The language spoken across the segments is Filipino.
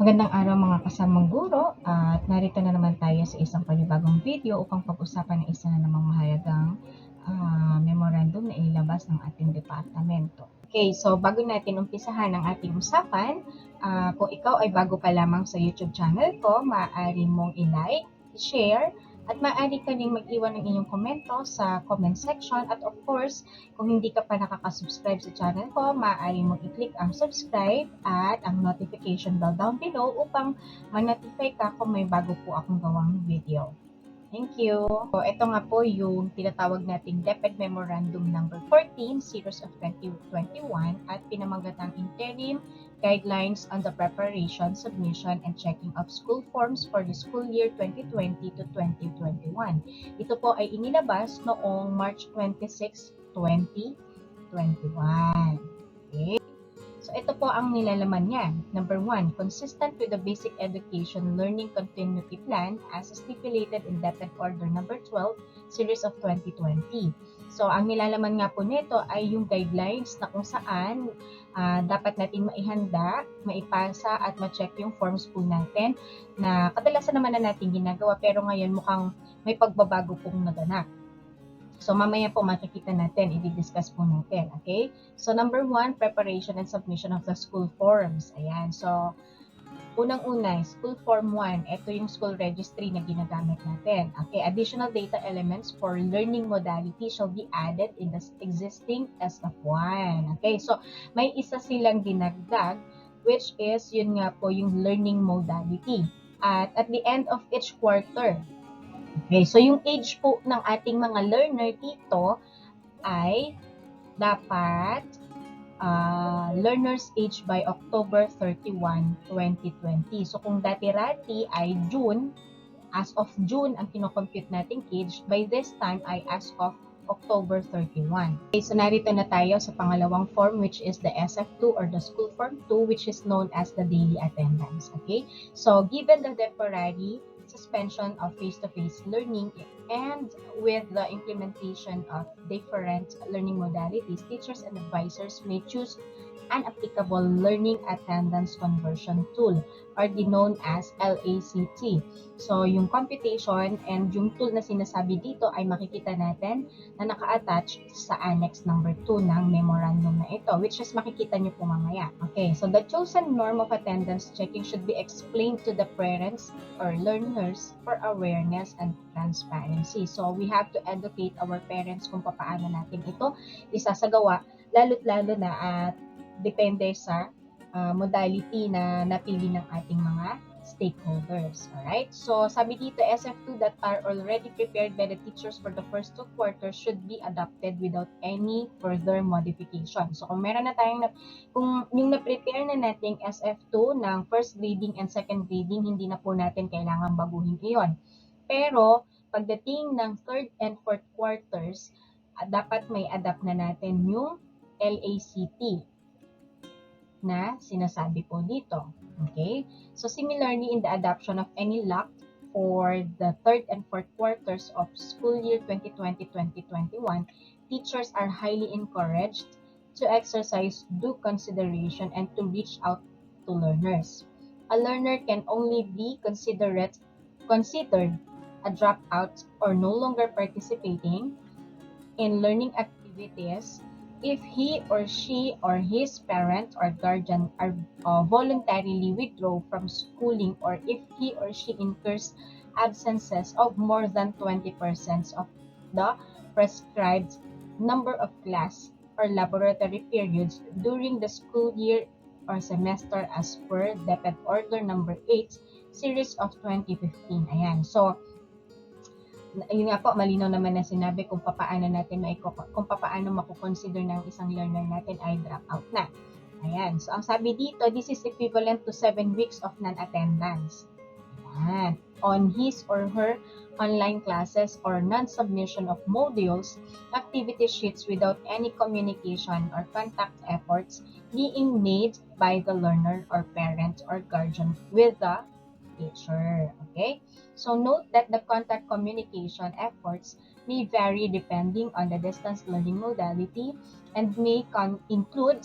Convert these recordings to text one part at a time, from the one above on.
Magandang araw mga kasamang guro at narito na naman tayo sa isang panibagong video upang pag-usapan ng isa na namang mahalagang memorandum na ilabas ng ating departamento. Okay, so bago natin umpisahan ang ating usapan, kung ikaw ay bago pa lamang sa YouTube channel ko, maaari mong i-like, i-share, at maaari ka rin mag-iwan ng inyong komento sa comment section. At of course, kung hindi ka pa nakaka-subscribe sa channel ko, maaari mong i-click ang subscribe at ang notification bell down below upang ma-notify ka kung may bago po akong gawang video. Thank you. So, ito nga po yung tinatawag nating DepEd Memorandum number 14, Series of 2021 at pinamagatang Interim Guidelines on the Preparation, Submission, and Checking of School Forms for the School Year 2020 to 2021. Ito po ay inilabas noong March 26, 2021. Okay? So, ito po ang nilalaman niya. Number 1, consistent with the Basic Education Learning Continuity Plan as stipulated in DepEd Order Number 12, Series of 2020. So, ang nilalaman nga po nito ay yung guidelines na kung saan dapat natin maihanda, maipasa at ma-check yung forms po natin na kadalasan naman na natin ginagawa pero ngayon mukhang may pagbabago pong naganap. So, mamaya po makikita natin, i-discuss po natin, okay? So, number 1, preparation and submission of the school forms. Ayan, so, unang-una, school form 1, ito yung school registry na ginagamit natin. Okay, additional data elements for learning modality shall be added in the existing SF1. Okay, so, may isa silang dinagdag, which is, yun nga po, yung learning modality. At the end of each quarter, okay, so yung age po ng ating mga learner dito ay dapat learners age by October 31, 2020. So kung dati-rati ay June, as of June ang kinocompute nating age, by this time ay as of October 31. Okay, so narito na tayo sa pangalawang form which is the SF2 or the school form 2 which is known as the daily attendance. Okay, so given the temporary suspension of face-to-face learning and with the implementation of different learning modalities, teachers and advisors may choose an applicable learning attendance conversion tool or the known as LACT. So, yung computation and yung tool na sinasabi dito ay makikita natin na naka-attach sa annex number 2 ng memorandum na ito, which is makikita nyo po mamaya. Okay, so the chosen norm of attendance checking should be explained to the parents or learners for awareness and transparency. So, we have to educate our parents kung paano natin ito isasagawa, lalo't-lalo na at depende sa modality na napili ng ating mga stakeholders. Alright? So, sabi dito, SF2 that are already prepared by the teachers for the first 2 quarters should be adopted without any further modification. So, kung meron na tayong, kung yung na-prepare na nating SF2 ng first grading and second grading, hindi na po natin kailangan baguhin iyon. Pero, pagdating ng third and fourth quarters, dapat may adapt na natin yung LACT na sinasabi po dito. Okay? So, similarly, in the adoption of any LACT for the third and fourth quarters of school year 2020-2021, teachers are highly encouraged to exercise due consideration and to reach out to learners. A learner can only be considered a dropout or no longer participating in learning activities if he or she or his parent or guardian are voluntarily withdraw from schooling or if he or she incurs absences of more than 20% of the prescribed number of class or laboratory periods during the school year or semester as per DepEd Order Number 8, Series of 2015. Ayan. So, yun nga po, malinaw naman na sinabi kung paano natin kung paano mako-consider ng isang learner natin ay drop out na. Ayan. So, ang sabi dito, this is equivalent to 7 weeks of non-attendance. Ayan. On his or her online classes or non-submission of modules, activity sheets without any communication or contact efforts being made by the learner or parent or guardian with the teacher. Okay? So note that the contact communication efforts may vary depending on the distance learning modality and may include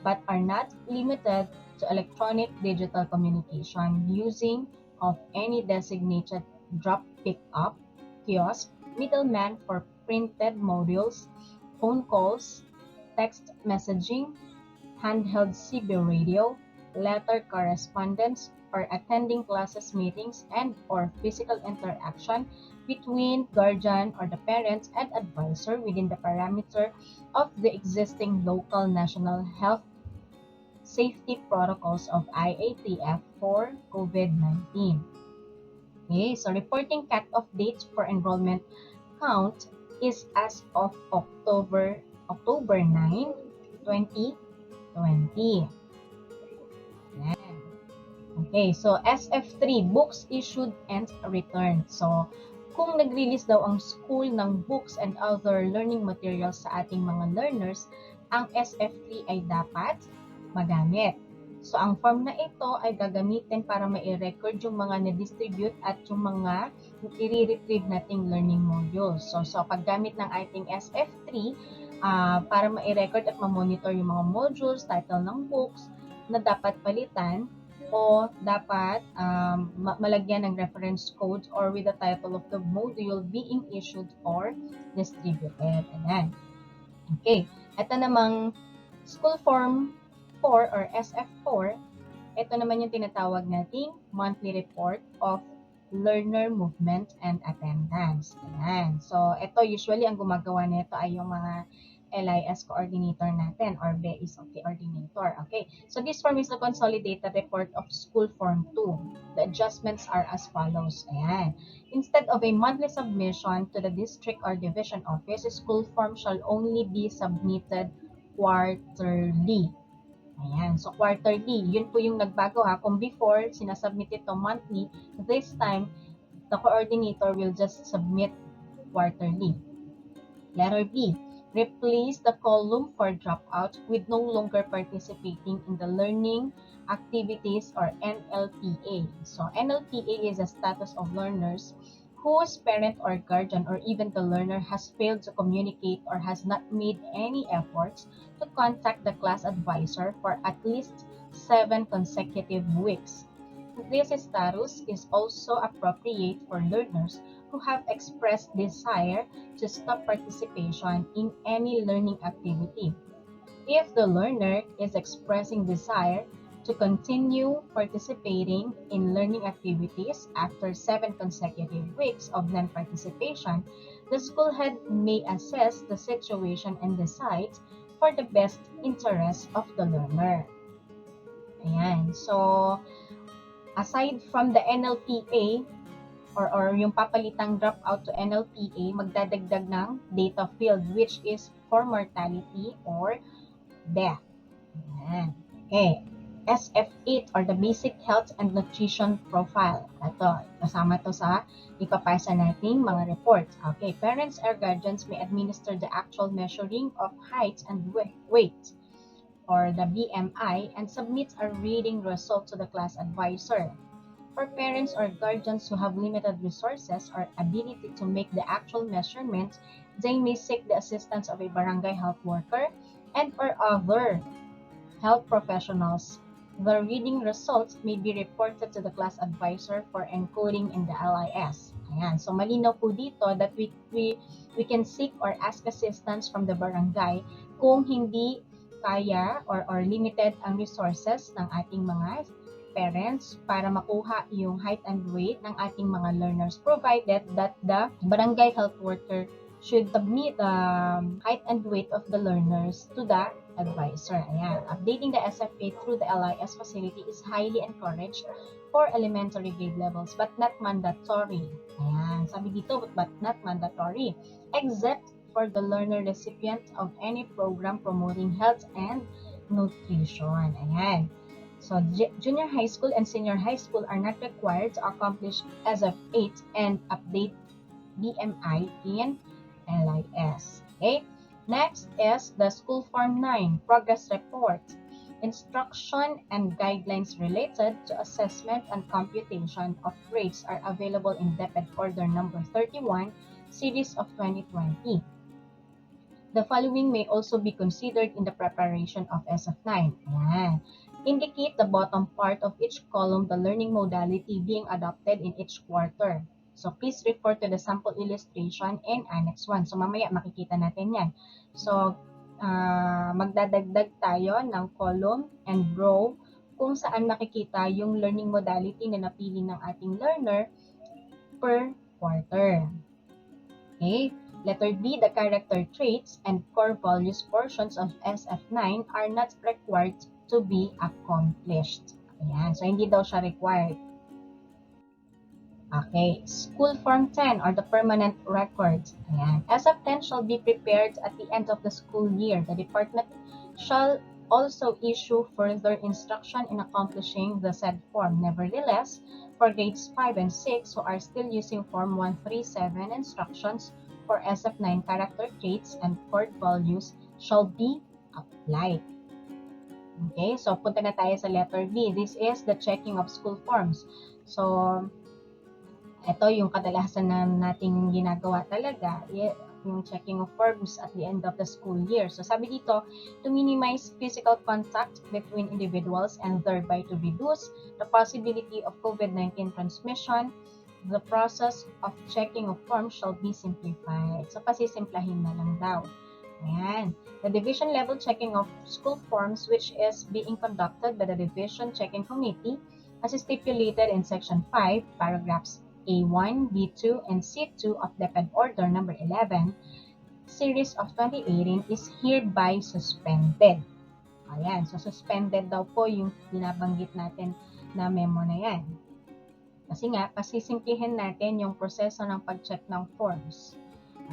but are not limited to electronic digital communication using of any designated drop pick-up kiosk, middleman for printed modules, phone calls, text messaging, handheld CB radio, letter correspondence, or attending classes, meetings, and or physical interaction between guardian or the parents and advisor within the parameter of the existing local national health safety protocols of IATF for COVID-19. Okay, so reporting cut-off dates for enrollment count is as of October 9, 2020. Yan. Okay, so SF3, books issued and returned. So, kung nag-release daw ang school ng books and other learning materials sa ating mga learners, ang SF3 ay dapat magamit. So, ang form na ito ay gagamitin para ma-record yung mga na-distribute at yung mga i-retrieve nating learning modules. So paggamit ng ating SF3, para ma-record at ma-monitor yung mga modules, title ng books na dapat palitan o dapat malagyan ng reference codes or with the title of the module being issued or distributed. Ayan. Okay. Ito namang school form 4 or SF4, ito naman yung tinatawag nating monthly report of learner movement and attendance. Ayan. So, ito usually ang gumagawa nito ay yung mga LIS coordinator natin or BEIS coordinator. Okay. So, this form is the consolidated report of school form 2. The adjustments are as follows. Ayan. Instead of a monthly submission to the district or division office, a school form shall only be submitted quarterly. Ayan. So, quarterly, yun po yung nagbago ha. Kung before, sinasubmit ito monthly, this time, the coordinator will just submit quarterly. Letter B, replace the column for dropout with no longer participating in the learning activities or NLPA. So, NLPA is a status of learners whose parent or guardian or even the learner has failed to communicate or has not made any efforts to contact the class advisor for at least 7 consecutive weeks. This status is also appropriate for learners who have expressed desire to stop participation in any learning activity. If the learner is expressing desire to continue participating in learning activities after 7 consecutive weeks of non-participation, the school head may assess the situation and decide for the best interest of the learner. Ayan. So, aside from the NLPA, or yung papalitang dropout to NLPA, magdadagdag ng data field which is for mortality or death. Ayan. Okay. SF8 or the Basic Health and Nutrition Profile. Ito, kasama to sa ipapasa nating mga reports. Okay, parents or guardians may administer the actual measuring of height and weight or the BMI and submit a reading result to the class advisor. For parents or guardians who have limited resources or ability to make the actual measurement, they may seek the assistance of a barangay health worker and or other health professionals. The reading results may be reported to the class advisor for encoding in the LIS. Ayan. So, malinaw po dito that we can seek or ask assistance from the barangay kung hindi kaya or limited ang resources ng ating mga parents para makuha yung height and weight ng ating mga learners, provided that the barangay health worker should submit the height and weight of the learners to the advisor. Ayan. Updating the SFA through the LIS facility is highly encouraged for elementary grade levels but not mandatory. Ayan. Sabi dito, but not mandatory, except for the learner recipient of any program promoting health and nutrition. Ayan. So, junior high school and senior high school are not required to accomplish SF8 and update BMI in LIS. Okay? Next is the School Form 9 Progress Report. Instruction and guidelines related to assessment and computation of grades are available in DepEd Order Number 31, Series of 2020. The following may also be considered in the preparation of SF9. Ayan. Indicate the bottom part of each column the learning modality being adopted in each quarter. So please refer to the sample illustration in Annex 1. So mamaya makikita natin yan. So magdadagdag tayo ng column and row kung saan makikita yung learning modality na napili ng ating learner per quarter. Okay? Letter B, the character traits and core values portions of SF9 are not required to be accomplished. Ayan. So, hindi daw siya required. Okay. School Form 10 or the permanent records. Ayan. SF10 shall be prepared at the end of the school year. The department shall also issue further instruction in accomplishing the said form. Nevertheless, for grades 5 and 6 who are still using Form 137, instructions for SF9 character traits and core values shall be applied. Okay, so punta na tayo sa letter B. This is the checking of school forms. So, ito yung kadalasan na nating ginagawa talaga, yung checking of forms at the end of the school year. So, sabi dito, to minimize physical contact between individuals and thereby to reduce the possibility of COVID-19 transmission, the process of checking of forms shall be simplified. So, pasisimplahin na lang daw. Ayan. The division level checking of school forms which is being conducted by the Division Checking Committee as stipulated in Section 5, paragraphs A1, B2, and C2 of DepEd Order number 11, Series of 2018 is hereby suspended. Ayan. So, suspended daw po yung binabanggit natin na memo na yan. Kasi nga, pasisimplihin natin yung proseso ng pag-check ng forms.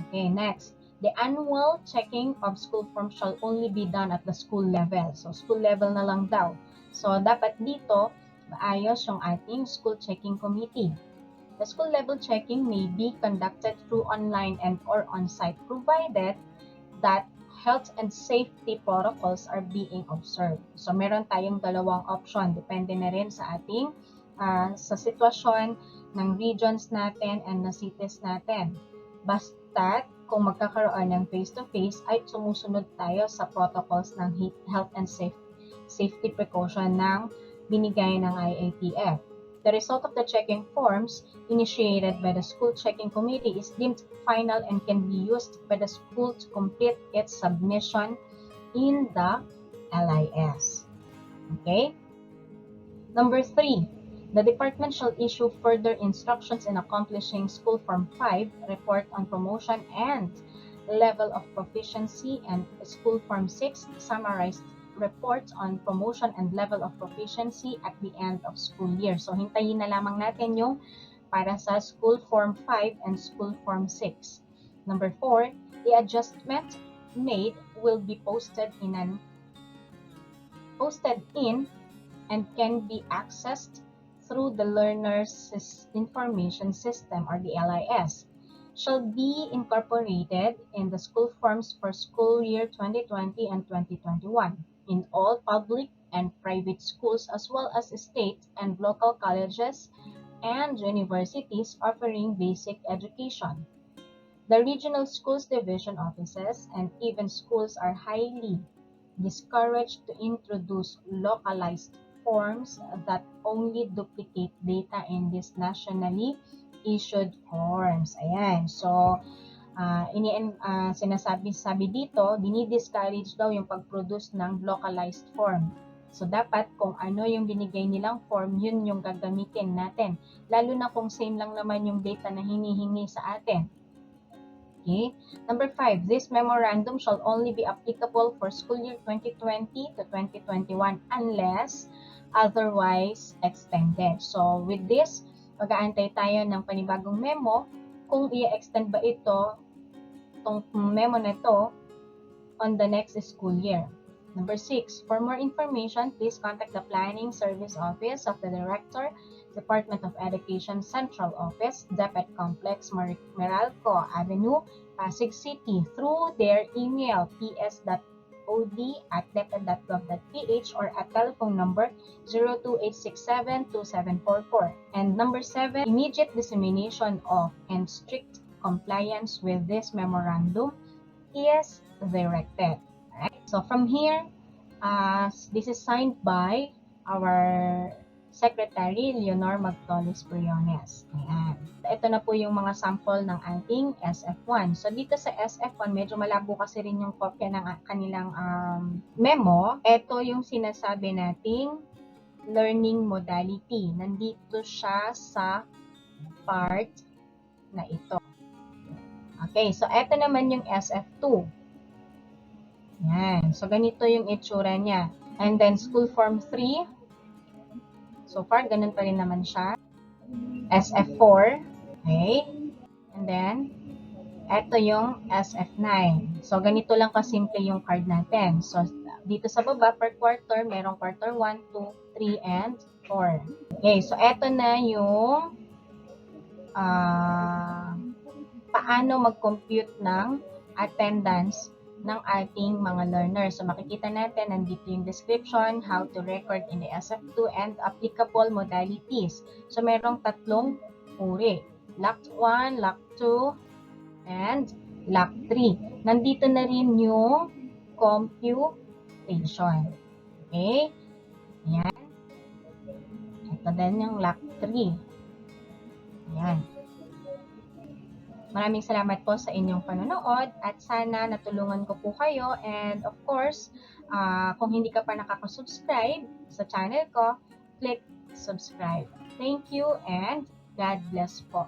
Okay, next. The annual checking of school forms shall only be done at the school level. So, school level na lang daw. So, dapat dito, maayos yung ating school checking committee. The school level checking may be conducted through online and or on-site provided that health and safety protocols are being observed. So, meron tayong dalawang option. Depende na rin sa ating sa sitwasyon ng regions natin and na cities natin. Basta kung magkakaroon ng face-to-face ay sumusunod tayo sa protocols ng health and safety precaution ng binigay ng IATF. The result of the checking forms initiated by the school checking committee is deemed final and can be used by the school to complete its submission in the LIS. Okay? Number 3. The department shall issue further instructions in accomplishing School Form 5, Report on Promotion and Level of Proficiency, and School Form 6, Summarized Reports on Promotion and Level of Proficiency at the end of school year. So, hintayin na lamang natin yung para sa School Form 5 and School Form 6. Number 4, the adjustment made will be posted in and can be accessed through the Learner's Information System or the LIS, shall be incorporated in the school forms for school year 2020 and 2021 in all public and private schools as well as state and local colleges and universities offering basic education. The regional schools division offices and even schools are highly discouraged to introduce localized forms that only duplicate data in these nationally issued forms. Ayan. So, sinasabi dito, dinidiscourage daw yung pag-produce ng localized form. So, dapat kung ano yung binigay nilang form, yun yung gagamitin natin. Lalo na kung same lang naman yung data na hinihingi sa atin. Okay. Number 5, this memorandum shall only be applicable for school year 2020 to 2021 unless otherwise extended. So, with this, mag-aantay tayo ng panibagong memo kung i-extend ba itong memo na ito on the next school year. Number 6, for more information, please contact the Planning Service Office of the Director, Department of Education Central Office, DepEd Complex, Meralco Avenue, Pasig City through their email ps.od@deped.gov.ph or at telephone number 02867-2744. And number 7, immediate dissemination of and strict compliance with this memorandum is directed. Alright? So from here, this is signed by our Secretary Leonor Magtolis Briones. Ayan. Ito na po yung mga sample ng ating SF1. So, dito sa SF1, medyo malabo kasi rin yung kopya ng kanilang memo. Ito yung sinasabi nating learning modality. Nandito siya sa part na ito. Okay, so ito naman yung SF2. Yan. So, ganito yung itsura niya. And then, school form 3. So far, ganun pa rin naman siya. SF4. Okay. And then, ito yung SF9. So, ganito lang kasimple yung card natin. So, dito sa baba, per quarter, merong quarter 1, 2, 3, and 4. Okay. So, ito na yung paano mag-compute ng attendance ng ating mga learners. So, makikita natin, nandito yung description, how to record in the SF2, and applicable modalities. So, merong tatlong uri. Lock 1, Lock 2, and Lock 3. Nandito na rin yung computation. Okay? Ayan. Ito din yung Lock 3. Ayan. Maraming salamat po sa inyong panonood at sana natulungan ko po kayo, and of course, kung hindi ka pa nakaka-subscribe sa channel ko, click subscribe. Thank you and God bless po.